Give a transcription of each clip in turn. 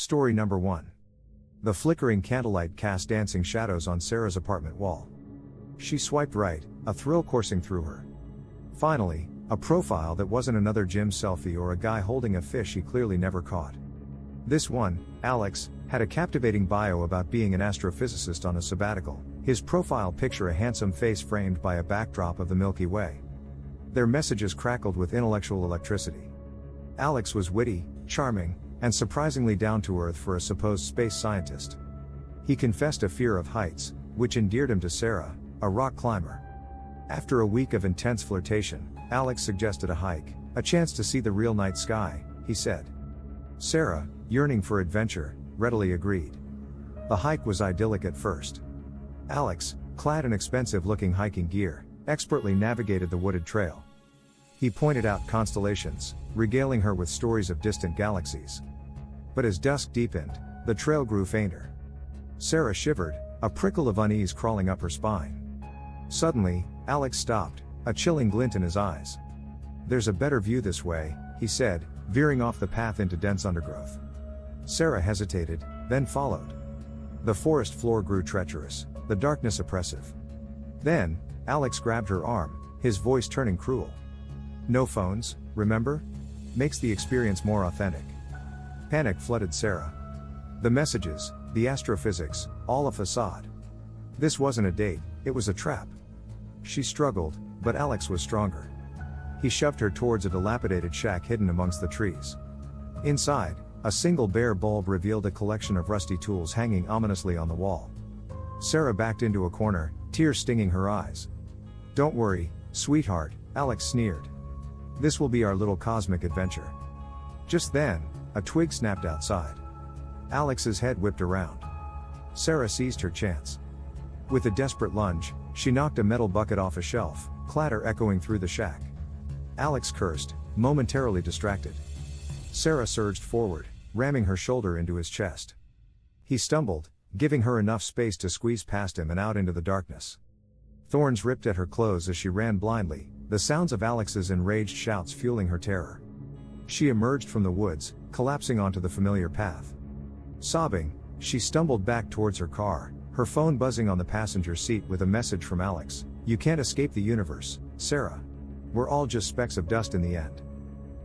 Story number 1. The flickering candlelight cast dancing shadows on Sarah's apartment wall. She swiped right, a thrill coursing through her. Finally, a profile that wasn't another gym selfie or a guy holding a fish he clearly never caught. This one, Alex, had a captivating bio about being an astrophysicist on a sabbatical, his profile picture a handsome face framed by a backdrop of the Milky Way. Their messages crackled with intellectual electricity. Alex was witty, charming, and surprisingly down-to-earth for a supposed space scientist. He confessed a fear of heights, which endeared him to Sarah, a rock climber. After a week of intense flirtation, Alex suggested a hike, a chance to see the real night sky, he said. Sarah, yearning for adventure, readily agreed. The hike was idyllic at first. Alex, clad in expensive-looking hiking gear, expertly navigated the wooded trail. He pointed out constellations, regaling her with stories of distant galaxies. But as dusk deepened, the trail grew fainter. Sarah shivered, a prickle of unease crawling up her spine. Suddenly, Alex stopped, a chilling glint in his eyes. "There's a better view this way," he said, veering off the path into dense undergrowth. Sarah hesitated, then followed. The forest floor grew treacherous, the darkness oppressive. Then, Alex grabbed her arm, his voice turning cruel. "No phones, remember? Makes the experience more authentic." Panic flooded Sarah. The messages, the astrophysics, all a facade. This wasn't a date, it was a trap. She struggled, but Alex was stronger. He shoved her towards a dilapidated shack hidden amongst the trees. Inside, a single bare bulb revealed a collection of rusty tools hanging ominously on the wall. Sarah backed into a corner, tears stinging her eyes. "Don't worry, sweetheart," Alex sneered. "This will be our little cosmic adventure." Just then, a twig snapped outside. Alex's head whipped around. Sarah seized her chance. With a desperate lunge, she knocked a metal bucket off a shelf, clatter echoing through the shack. Alex cursed, momentarily distracted. Sarah surged forward, ramming her shoulder into his chest. He stumbled, giving her enough space to squeeze past him and out into the darkness. Thorns ripped at her clothes as she ran blindly, the sounds of Alex's enraged shouts fueling her terror. She emerged from the woods, collapsing onto the familiar path. Sobbing, she stumbled back towards her car, her phone buzzing on the passenger seat with a message from Alex. "You can't escape the universe, Sarah. We're all just specks of dust in the end."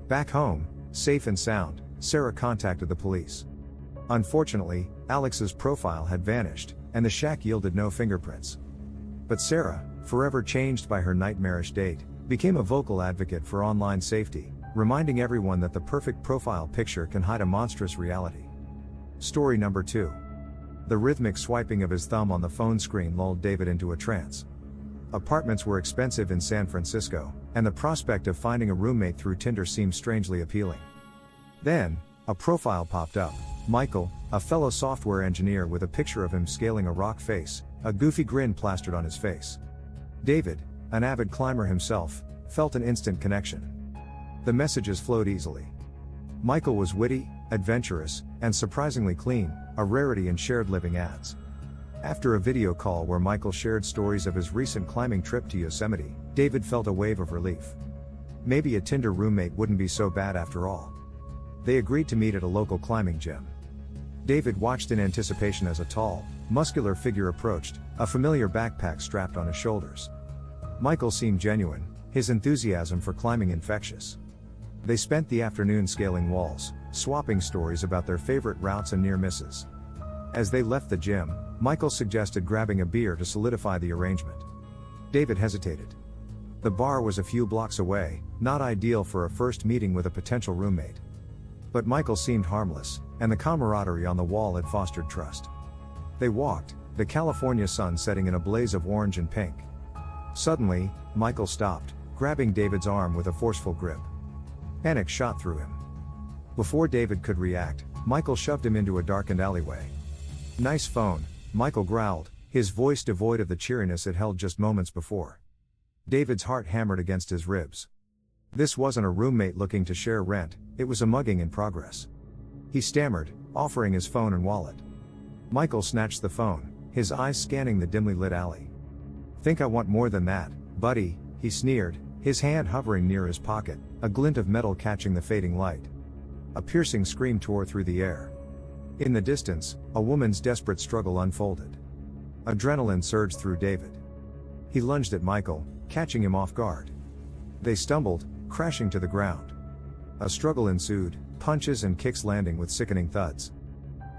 Back home, safe and sound, Sarah contacted the police. Unfortunately, Alex's profile had vanished, and the shack yielded no fingerprints. But Sarah, forever changed by her nightmarish date, became a vocal advocate for online safety, reminding everyone that the perfect profile picture can hide a monstrous reality. Story number 2. The rhythmic swiping of his thumb on the phone screen lulled David into a trance. Apartments were expensive in San Francisco, and the prospect of finding a roommate through Tinder seemed strangely appealing. Then, a profile popped up, Michael, a fellow software engineer with a picture of him scaling a rock face, a goofy grin plastered on his face. David, an avid climber himself, felt an instant connection. The messages flowed easily. Michael was witty, adventurous, and surprisingly clean, a rarity in shared living ads. After a video call where Michael shared stories of his recent climbing trip to Yosemite, David felt a wave of relief. Maybe a Tinder roommate wouldn't be so bad after all. They agreed to meet at a local climbing gym. David watched in anticipation as a tall, muscular figure approached, a familiar backpack strapped on his shoulders. Michael seemed genuine, his enthusiasm for climbing infectious. They spent the afternoon scaling walls, swapping stories about their favorite routes and near misses. As they left the gym, Michael suggested grabbing a beer to solidify the arrangement. David hesitated. The bar was a few blocks away, not ideal for a first meeting with a potential roommate. But Michael seemed harmless, and the camaraderie on the wall had fostered trust. They walked, the California sun setting in a blaze of orange and pink. Suddenly, Michael stopped, grabbing David's arm with a forceful grip. Panic shot through him. Before David could react, Michael shoved him into a darkened alleyway. "Nice phone," Michael growled, his voice devoid of the cheeriness it held just moments before. David's heart hammered against his ribs. This wasn't a roommate looking to share rent, it was a mugging in progress. He stammered, offering his phone and wallet. Michael snatched the phone, his eyes scanning the dimly lit alley. "Think I want more than that, buddy," he sneered, his hand hovering near his pocket, a glint of metal catching the fading light. A piercing scream tore through the air. In the distance, a woman's desperate struggle unfolded. Adrenaline surged through David. He lunged at Michael, catching him off guard. They stumbled, crashing to the ground. A struggle ensued, punches and kicks landing with sickening thuds.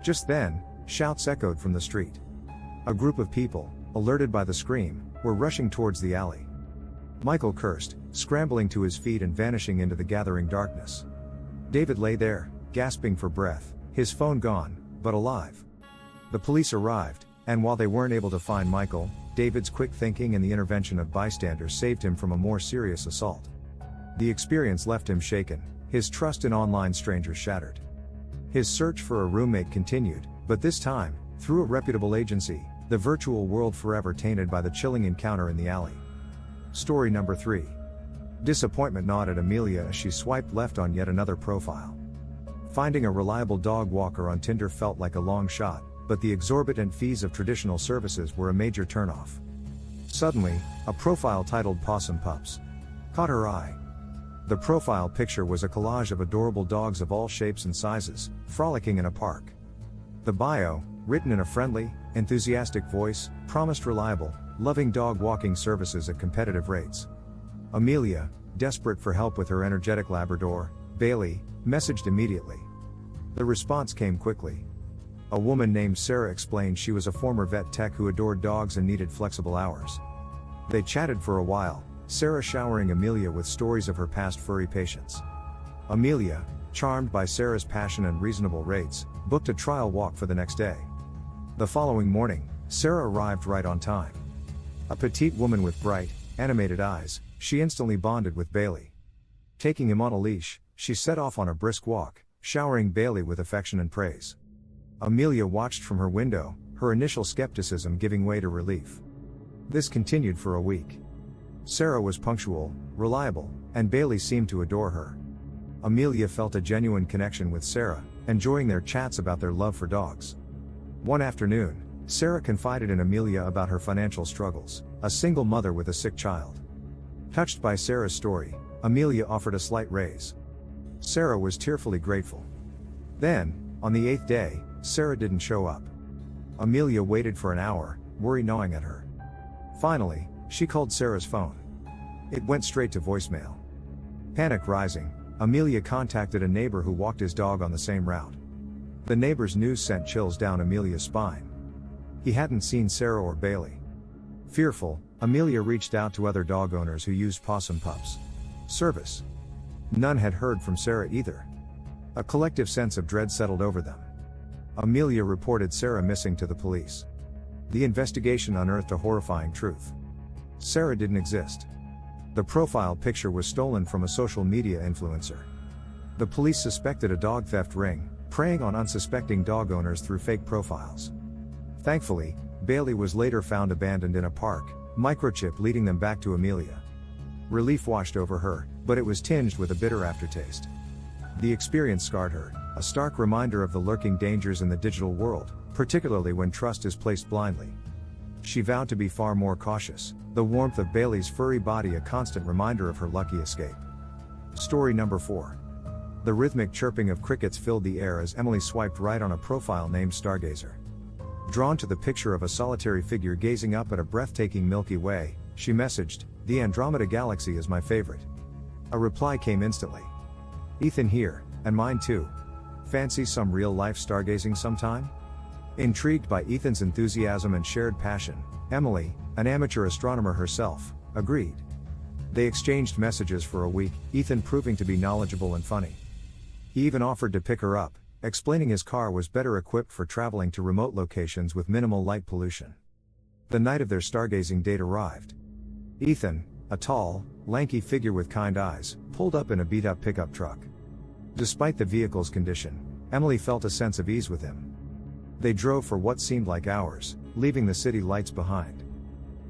Just then, shouts echoed from the street. A group of people, alerted by the scream, were rushing towards the alley. Michael cursed, scrambling to his feet and vanishing into the gathering darkness. David lay there, gasping for breath, his phone gone, but alive. The police arrived, and while they weren't able to find Michael, David's quick thinking and the intervention of bystanders saved him from a more serious assault. The experience left him shaken, his trust in online strangers shattered. His search for a roommate continued, but this time, through a reputable agency, the virtual world forever tainted by the chilling encounter in the alley. Story number 3. Disappointment gnawed at Amelia as she swiped left on yet another profile. Finding a reliable dog walker on Tinder felt like a long shot, but the exorbitant fees of traditional services were a major turnoff. Suddenly, a profile titled Possum Pups caught her eye. The profile picture was a collage of adorable dogs of all shapes and sizes, frolicking in a park. The bio, written in a friendly, enthusiastic voice, promised reliable, loving dog walking services at competitive rates. Amelia, desperate for help with her energetic Labrador, Bailey, messaged immediately. The response came quickly. A woman named Sarah explained she was a former vet tech who adored dogs and needed flexible hours. They chatted for a while, Sarah showering Amelia with stories of her past furry patients. Amelia, charmed by Sarah's passion and reasonable rates, booked a trial walk for the next day. The following morning, Sarah arrived right on time. A petite woman with bright, animated eyes, she instantly bonded with Bailey. Taking him on a leash, she set off on a brisk walk, showering Bailey with affection and praise. Amelia watched from her window, her initial skepticism giving way to relief. This continued for a week. Sarah was punctual, reliable, and Bailey seemed to adore her. Amelia felt a genuine connection with Sarah, enjoying their chats about their love for dogs. One afternoon, Sarah confided in Amelia about her financial struggles, a single mother with a sick child. Touched by Sarah's story, Amelia offered a slight raise. Sarah was tearfully grateful. Then, on the 8th day, Sarah didn't show up. Amelia waited for an hour, worry gnawing at her. Finally, she called Sarah's phone. It went straight to voicemail. Panic rising, Amelia contacted a neighbor who walked his dog on the same route. The neighbor's news sent chills down Amelia's spine. He hadn't seen Sarah or Bailey. Fearful, Amelia reached out to other dog owners who used Possum Pups service. None had heard from Sarah either. A collective sense of dread settled over them. Amelia reported Sarah missing to the police. The investigation unearthed a horrifying truth. Sarah didn't exist. The profile picture was stolen from a social media influencer. The police suspected a dog theft ring, preying on unsuspecting dog owners through fake profiles. Thankfully, Bailey was later found abandoned in a park, microchip leading them back to Amelia. Relief washed over her, but it was tinged with a bitter aftertaste. The experience scarred her, a stark reminder of the lurking dangers in the digital world, particularly when trust is placed blindly. She vowed to be far more cautious, the warmth of Bailey's furry body a constant reminder of her lucky escape. Story number 4. The rhythmic chirping of crickets filled the air as Emily swiped right on a profile named Stargazer. Drawn to the picture of a solitary figure gazing up at a breathtaking Milky Way, she messaged, "The Andromeda Galaxy is my favorite." A reply came instantly. "Ethan here, and mine too. Fancy some real-life stargazing sometime?" Intrigued by Ethan's enthusiasm and shared passion, Emily, an amateur astronomer herself, agreed. They exchanged messages for a week, Ethan proving to be knowledgeable and funny. He even offered to pick her up, explaining his car was better equipped for traveling to remote locations with minimal light pollution. The night of their stargazing date arrived. Ethan, a tall, lanky figure with kind eyes, pulled up in a beat-up pickup truck. Despite the vehicle's condition, Emily felt a sense of ease with him. They drove for what seemed like hours, leaving the city lights behind.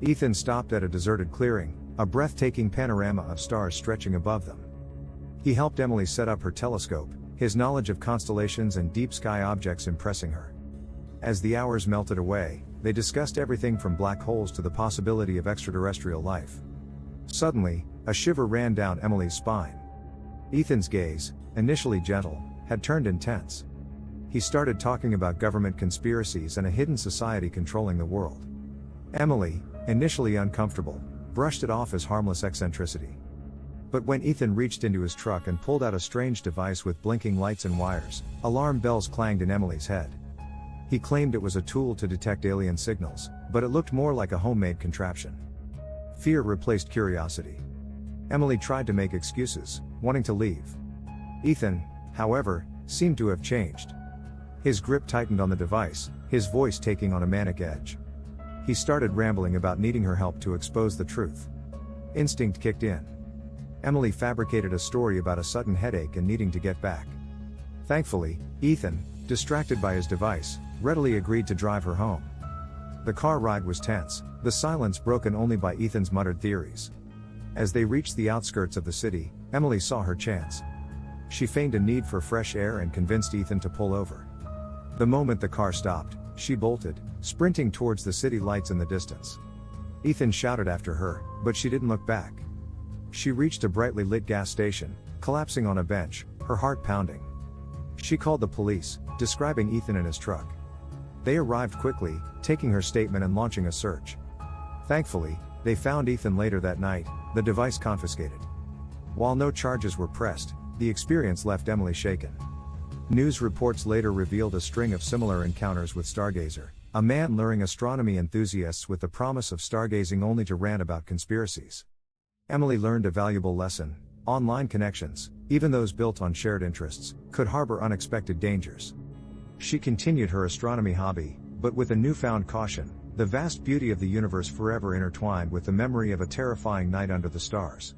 Ethan stopped at a deserted clearing, a breathtaking panorama of stars stretching above them. He helped Emily set up her telescope, his knowledge of constellations and deep sky objects impressing her. As the hours melted away, they discussed everything from black holes to the possibility of extraterrestrial life. Suddenly, a shiver ran down Emily's spine. Ethan's gaze, initially gentle, had turned intense. He started talking about government conspiracies and a hidden society controlling the world. Emily, initially uncomfortable, brushed it off as harmless eccentricity. But when Ethan reached into his truck and pulled out a strange device with blinking lights and wires, alarm bells clanged in Emily's head. He claimed it was a tool to detect alien signals, but it looked more like a homemade contraption. Fear replaced curiosity. Emily tried to make excuses, wanting to leave. Ethan, however, seemed to have changed. His grip tightened on the device, his voice taking on a manic edge. He started rambling about needing her help to expose the truth. Instinct kicked in. Emily fabricated a story about a sudden headache and needing to get back. Thankfully, Ethan, distracted by his device, readily agreed to drive her home. The car ride was tense, the silence broken only by Ethan's muttered theories. As they reached the outskirts of the city, Emily saw her chance. She feigned a need for fresh air and convinced Ethan to pull over. The moment the car stopped, she bolted, sprinting towards the city lights in the distance. Ethan shouted after her, but she didn't look back. She reached a brightly lit gas station, collapsing on a bench, her heart pounding. She called the police, describing Ethan and his truck. They arrived quickly, taking her statement and launching a search. Thankfully, they found Ethan later that night, the device confiscated. While no charges were pressed, the experience left Emily shaken. News reports later revealed a string of similar encounters with Stargazer, a man luring astronomy enthusiasts with the promise of stargazing only to rant about conspiracies. Emily learned a valuable lesson: online connections, even those built on shared interests, could harbor unexpected dangers. She continued her astronomy hobby, but with a newfound caution, the vast beauty of the universe forever intertwined with the memory of a terrifying night under the stars.